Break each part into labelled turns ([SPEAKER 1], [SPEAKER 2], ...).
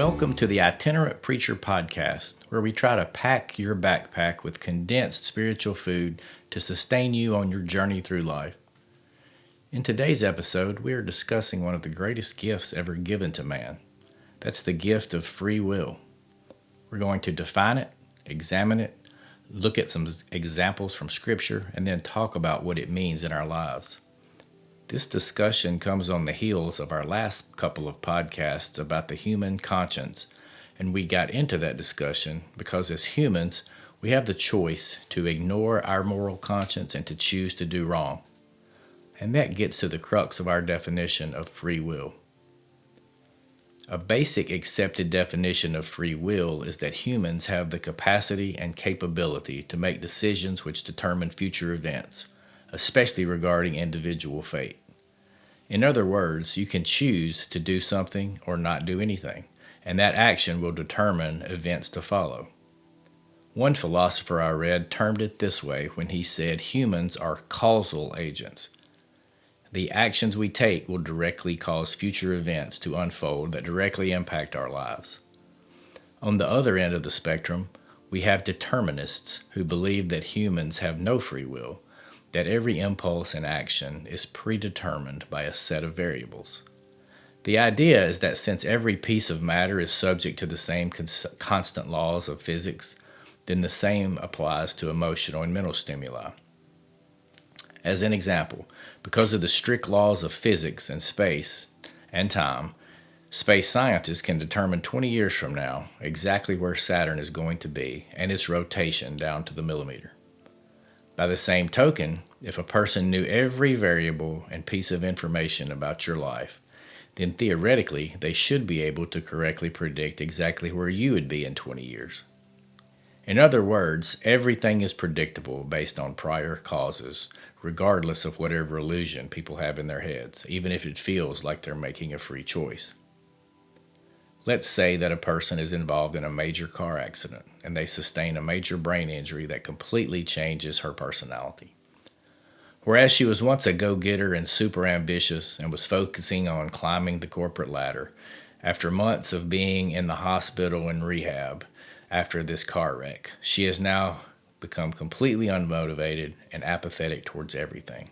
[SPEAKER 1] Welcome to the Itinerant Preacher Podcast, where we try to pack your backpack with condensed spiritual food to sustain you on your journey through life. In today's episode, we are discussing one of the greatest gifts ever given to man. That's the gift of free will. We're going to define it, examine it, look at some examples from Scripture, and then talk about what it means in our lives. This discussion comes on the heels of our last couple of podcasts about the human conscience, and we got into that discussion because as humans, we have the choice to ignore our moral conscience and to choose to do wrong. And that gets to the crux of our definition of free will. A basic accepted definition of free will is that humans have the capacity and capability to make decisions which determine future events, especially regarding individual fate. In other words, you can choose to do something or not do anything, and that action will determine events to follow. One philosopher I read termed it this way when he said humans are causal agents. The actions we take will directly cause future events to unfold that directly impact our lives. On the other end of the spectrum, we have determinists who believe that humans have no free will, that every impulse and action is predetermined by a set of variables. The idea is that since every piece of matter is subject to the same constant laws of physics, then the same applies to emotional and mental stimuli. As an example, because of the strict laws of physics and space and time, space scientists can determine 20 years from now exactly where Saturn is going to be and its rotation down to the millimeter. By the same token, if a person knew every variable and piece of information about your life, then theoretically they should be able to correctly predict exactly where you would be in 20 years. In other words, everything is predictable based on prior causes, regardless of whatever illusion people have in their heads, even if it feels like they're making a free choice. Let's say that a person is involved in a major car accident and they sustain a major brain injury that completely changes her personality. Whereas she was once a go-getter and super ambitious and was focusing on climbing the corporate ladder, after months of being in the hospital and rehab after this car wreck, she has now become completely unmotivated and apathetic towards everything.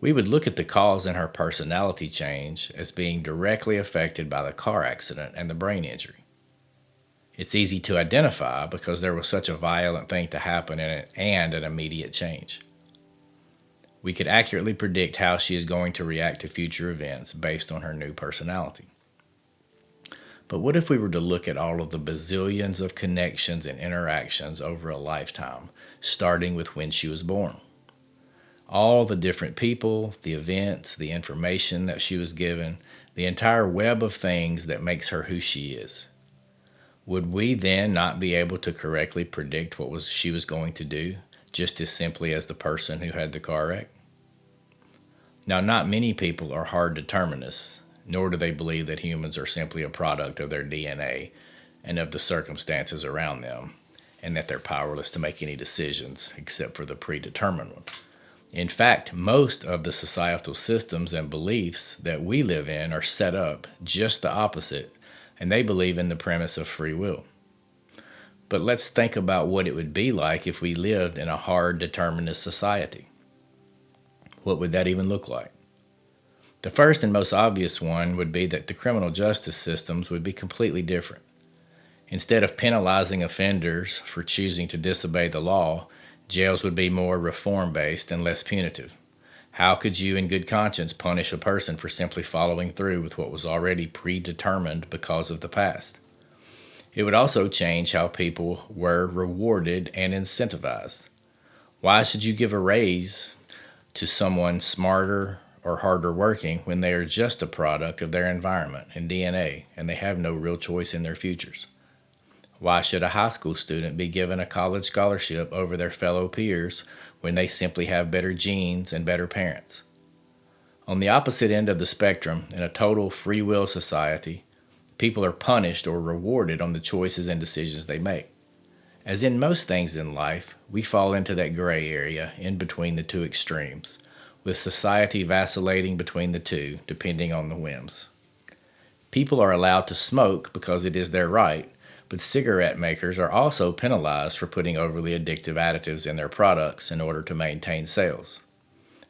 [SPEAKER 1] We would look at the cause in her personality change as being directly affected by the car accident and the brain injury. It's easy to identify because there was such a violent thing to happen and an immediate change. We could accurately predict how she is going to react to future events based on her new personality. But what if we were to look at all of the bazillions of connections and interactions over a lifetime, starting with when she was born? All the different people, the events, the information that she was given, the entire web of things that makes her who she is. Would we then not be able to correctly predict what she was going to do, just as simply as the person who had the car wreck? Now, not many people are hard determinists, nor do they believe that humans are simply a product of their DNA and of the circumstances around them, and that they're powerless to make any decisions except for the predetermined one. In fact, most of the societal systems and beliefs that we live in are set up just the opposite, and they believe in the premise of free will. But let's think about what it would be like if we lived in a hard determinist society. What would that even look like? The first and most obvious one would be that the criminal justice systems would be completely different. Instead of penalizing offenders for choosing to disobey the law, jails would be more reform-based and less punitive. How could you in good conscience punish a person for simply following through with what was already predetermined because of the past? It would also change how people were rewarded and incentivized. Why should you give a raise to someone smarter or harder working when they are just a product of their environment and DNA and they have no real choice in their futures? Why should a high school student be given a college scholarship over their fellow peers when they simply have better genes and better parents? On the opposite end of the spectrum, in a total free will society, people are punished or rewarded on the choices and decisions they make. As in most things in life, we fall into that gray area in between the two extremes, with society vacillating between the two, depending on the whims. People are allowed to smoke because it is their right, but cigarette makers are also penalized for putting overly addictive additives in their products in order to maintain sales.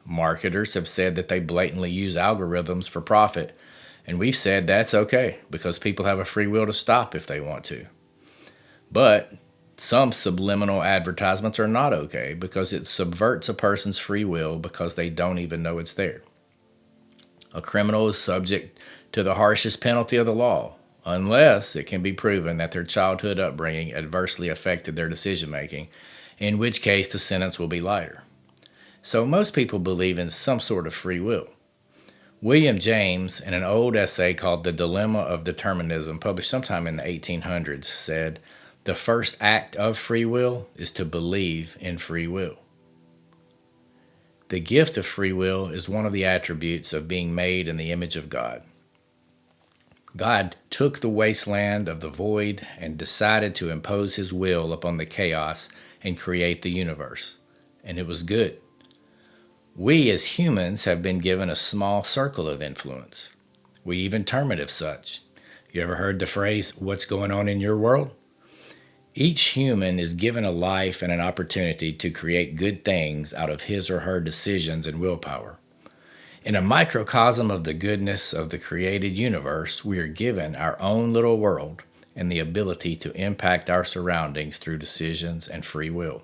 [SPEAKER 1] Marketers have said that they blatantly use algorithms for profit, and we've said that's okay because people have a free will to stop if they want to. But some subliminal advertisements are not okay because it subverts a person's free will because they don't even know it's there. A criminal is subject to the harshest penalty of the law, unless it can be proven that their childhood upbringing adversely affected their decision making, in which case the sentence will be lighter. So most people believe in some sort of free will. William James, in an old essay called The Dilemma of Determinism, published sometime in the 1800s, said, "The first act of free will is to believe in free will." The gift of free will is one of the attributes of being made in the image of God. God took the wasteland of the void and decided to impose his will upon the chaos and create the universe, and it was good. We as humans have been given a small circle of influence. We even term it as such. You ever heard the phrase, "What's going on in your world?" Each human is given a life and an opportunity to create good things out of his or her decisions and willpower. In a microcosm of the goodness of the created universe, we are given our own little world and the ability to impact our surroundings through decisions and free will.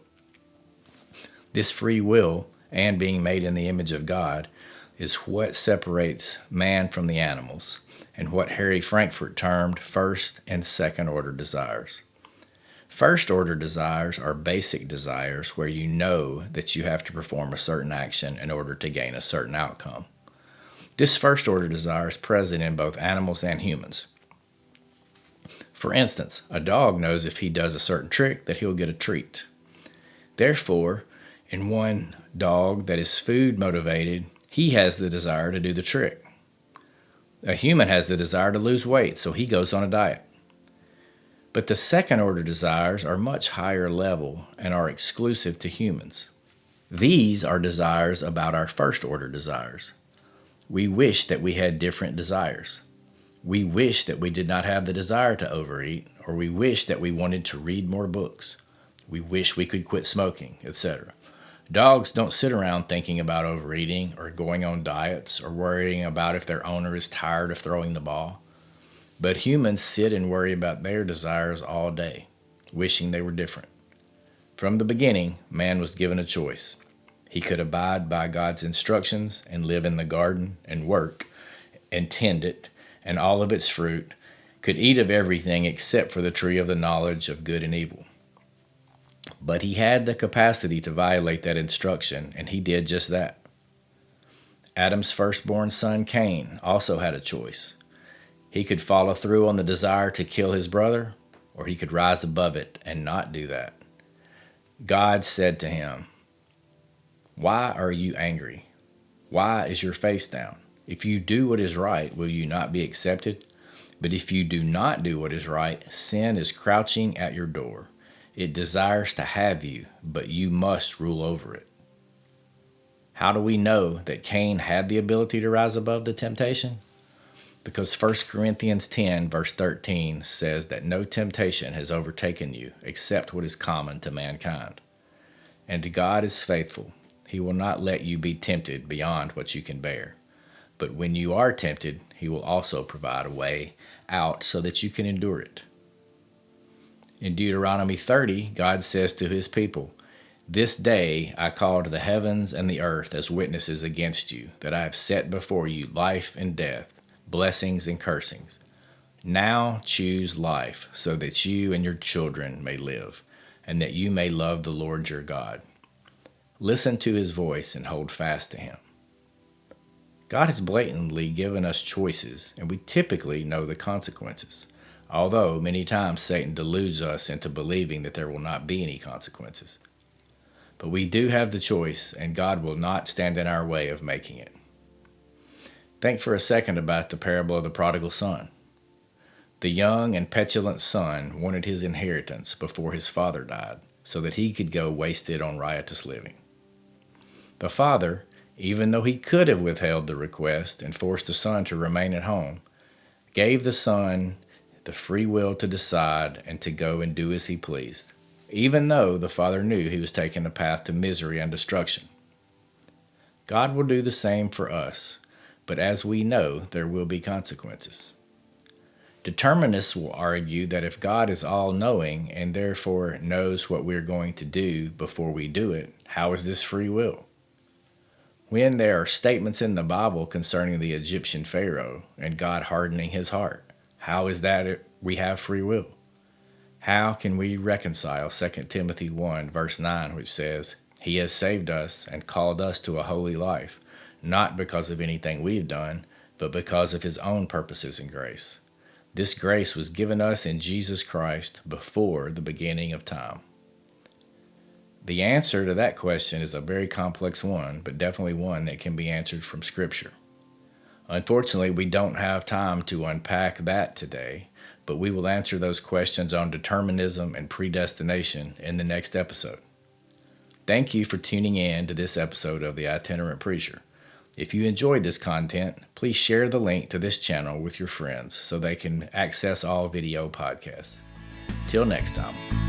[SPEAKER 1] This free will, and being made in the image of God, is what separates man from the animals, and what Harry Frankfurt termed first and second order desires. First order desires are basic desires where you know that you have to perform a certain action in order to gain a certain outcome. This first order desire is present in both animals and humans. For instance, a dog knows if he does a certain trick that he'll get a treat. Therefore, in one dog that is food motivated, he has the desire to do the trick. A human has the desire to lose weight, so he goes on a diet. But the second order desires are much higher level and are exclusive to humans. These are desires about our first order desires. We wish that we had different desires. We wish that we did not have the desire to overeat, or we wish that we wanted to read more books. We wish we could quit smoking, etc. Dogs don't sit around thinking about overeating or going on diets or worrying about if their owner is tired of throwing the ball. But humans sit and worry about their desires all day, wishing they were different. From the beginning, man was given a choice. He could abide by God's instructions and live in the garden and work and tend it and all of its fruit, could eat of everything except for the tree of the knowledge of good and evil. But he had the capacity to violate that instruction, and he did just that. Adam's firstborn son, Cain, also had a choice. He could follow through on the desire to kill his brother, or he could rise above it and not do that. God said to him, "Why are you angry? Why is your face down? If you do what is right, will you not be accepted? But if you do not do what is right, sin is crouching at your door. It desires to have you, but you must rule over it." How do we know that Cain had the ability to rise above the temptation? Because 1 Corinthians 10, verse 13 says that no temptation has overtaken you except what is common to mankind. And God is faithful. He will not let you be tempted beyond what you can bear. But when you are tempted, he will also provide a way out so that you can endure it. In Deuteronomy 30, God says to his people, "This day I called the heavens and the earth as witnesses against you, that I have set before you life and death, blessings and cursings. Now choose life, so that you and your children may live, and that you may love the Lord your God. Listen to his voice and hold fast to him." God has blatantly given us choices, and we typically know the consequences, although many times Satan deludes us into believing that there will not be any consequences. But we do have the choice, and God will not stand in our way of making it. Think for a second about the parable of the prodigal son. The young and petulant son wanted his inheritance before his father died, so that he could go waste it on riotous living. The father, even though he could have withheld the request and forced the son to remain at home, gave the Son the free will to decide and to go and do as he pleased, even though the Father knew he was taking a path to misery and destruction. God will do the same for us, but as we know, there will be consequences. Determinists will argue that if God is all-knowing and therefore knows what we're going to do before we do it, how is this free will? When there are statements in the Bible concerning the Egyptian Pharaoh and God hardening his heart, how is that we have free will? How can we reconcile 2 Timothy 1 verse 9, which says, "He has saved us and called us to a holy life, not because of anything we have done, but because of his own purposes and grace. This grace was given us in Jesus Christ before the beginning of time." The answer to that question is a very complex one, but definitely one that can be answered from Scripture. Unfortunately, we don't have time to unpack that today, but we will answer those questions on determinism and predestination in the next episode. Thank you for tuning in to this episode of The Itinerant Preacher. If you enjoyed this content, please share the link to this channel with your friends so they can access all video podcasts. Till next time.